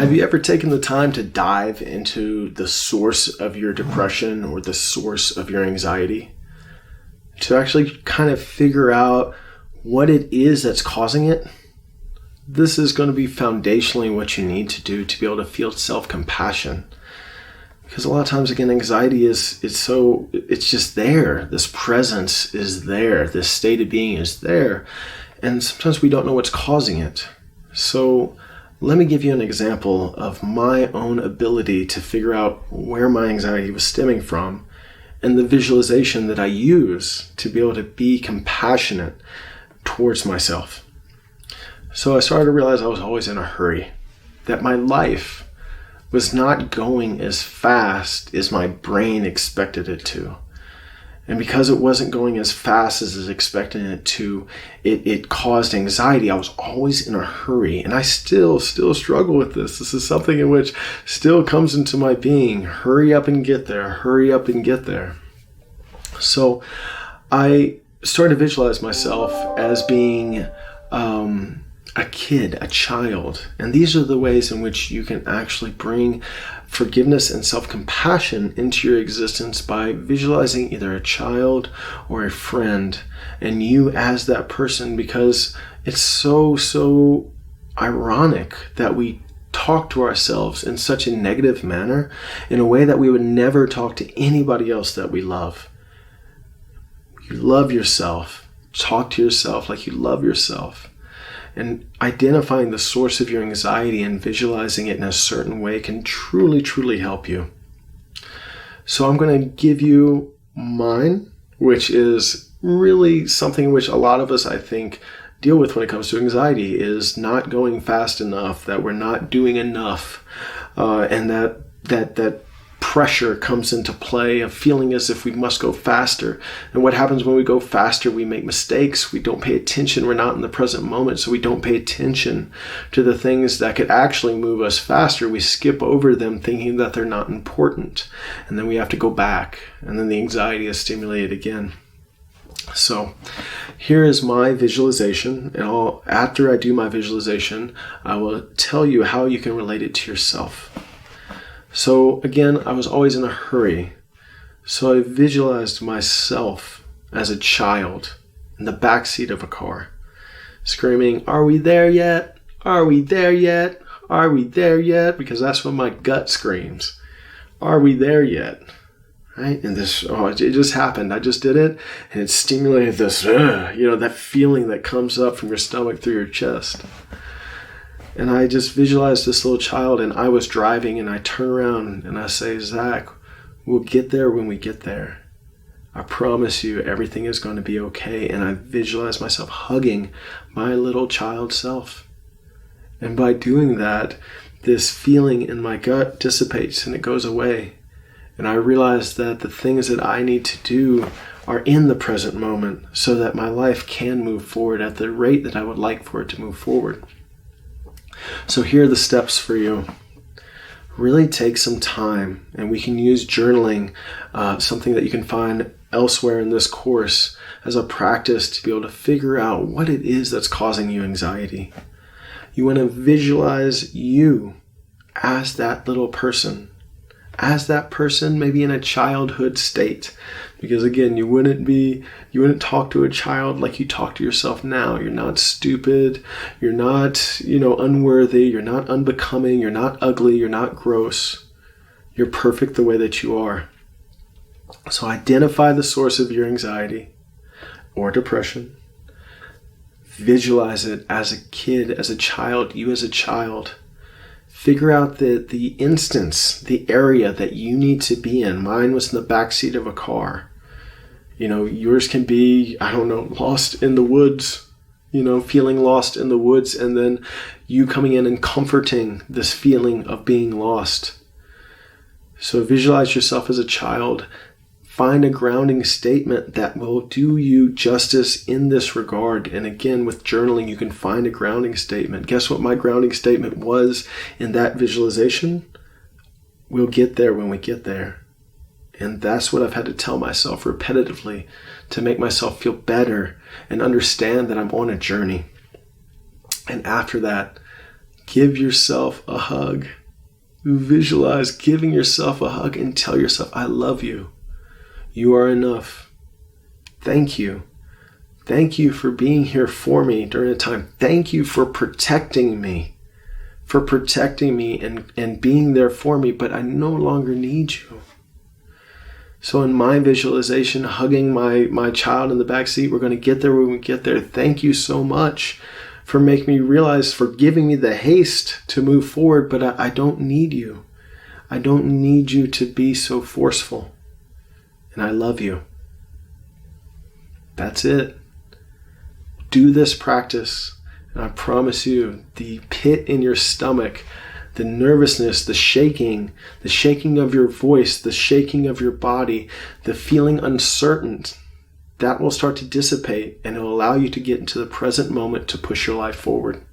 Have you ever taken the time to dive into the source of your depression or the source of your anxiety? To actually kind of figure out what it is that's causing it? This is going to be foundationally what you need to do to be able to feel self-compassion. Because a lot of times, again, anxiety it's just there. This presence is there. This state of being is there. And sometimes we don't know what's causing it. So let me give you an example of my own ability to figure out where my anxiety was stemming from and the visualization that I use to be able to be compassionate towards myself. So I started to realize I was always in a hurry, that my life was not going as fast as my brain expected it to. And because it wasn't going as fast as it expected it to, it caused anxiety. I was always in a hurry. And I still struggle with this. This is something in which still comes into my being. Hurry up and get there. Hurry up and get there. So I started to visualize myself as being a kid, a child. And these are the ways in which you can actually bring forgiveness and self-compassion into your existence by visualizing either a child or a friend and you as that person, because it's so ironic that we talk to ourselves in such a negative manner in a way that we would never talk to anybody else that we love. You love yourself. Talk to yourself like you love yourself. And identifying the source of your anxiety and visualizing it in a certain way can truly help you. So I'm going to give you mine, which is really something which a lot of us, I think, deal with when it comes to anxiety, is not going fast enough, that we're not doing enough, and that pressure comes into play of feeling as if we must go faster. And what happens when we go faster? We make mistakes. We don't pay attention. We're not in the present moment, so we don't pay attention to the things that could actually move us faster. We skip over them thinking that they're not important. And then we have to go back. And then the anxiety is stimulated again. So here is my visualization. And after I do my visualization, I will tell you how you can relate it to yourself. So again, I was always in a hurry. So I visualized myself as a child in the backseat of a car, screaming, "Are we there yet? Are we there yet? Are we there yet?" Because that's what my gut screams. Are we there yet? Right? And it just happened. I just did it, and it stimulated this, that feeling that comes up from your stomach through your chest. And I just visualized this little child, and I was driving, and I turn around and I say, "Zach, we'll get there when we get there. I promise you everything is going to be okay." And I visualized myself hugging my little child self. And by doing that, this feeling in my gut dissipates and it goes away. And I realize that the things that I need to do are in the present moment so that my life can move forward at the rate that I would like for it to move forward. So here are the steps for you. Really take some time, and we can use journaling, something that you can find elsewhere in this course, as a practice to be able to figure out what it is that's causing you anxiety. You want to visualize you as that little person. As that person, maybe in a childhood state. Because again, you wouldn't talk to a child like you talk to yourself now. You're not stupid. You're not, unworthy. You're not unbecoming. You're not ugly. You're not gross. You're perfect the way that you are. So identify the source of your anxiety or depression. Visualize it as a kid, as a child, you as a child. Figure out the instance, the area that you need to be in. Mine was in the backseat of a car. Yours can be, lost in the woods, feeling lost in the woods, and then you coming in and comforting this feeling of being lost. So visualize yourself as a child. Find a grounding statement that will do you justice in this regard. And again, with journaling, you can find a grounding statement. Guess what my grounding statement was in that visualization? We'll get there when we get there. And that's what I've had to tell myself repetitively to make myself feel better and understand that I'm on a journey. And after that, Give yourself a hug. Visualize giving yourself a hug and tell yourself, I love you. You are enough. Thank you. Thank you for being here for me during a time. Thank you for protecting me. And being there for me, but I no longer need you. So in my visualization, hugging my child in the back seat, we're going to get there when we get there. Thank you so much for making me realize, for giving me the haste to move forward, but I don't need you. I don't need you to be so forceful. And I love you. That's it. Do this practice, and I promise you, the pit in your stomach, the nervousness, the shaking of your voice, the shaking of your body, the feeling uncertain, that will start to dissipate, and it will allow you to get into the present moment to push your life forward.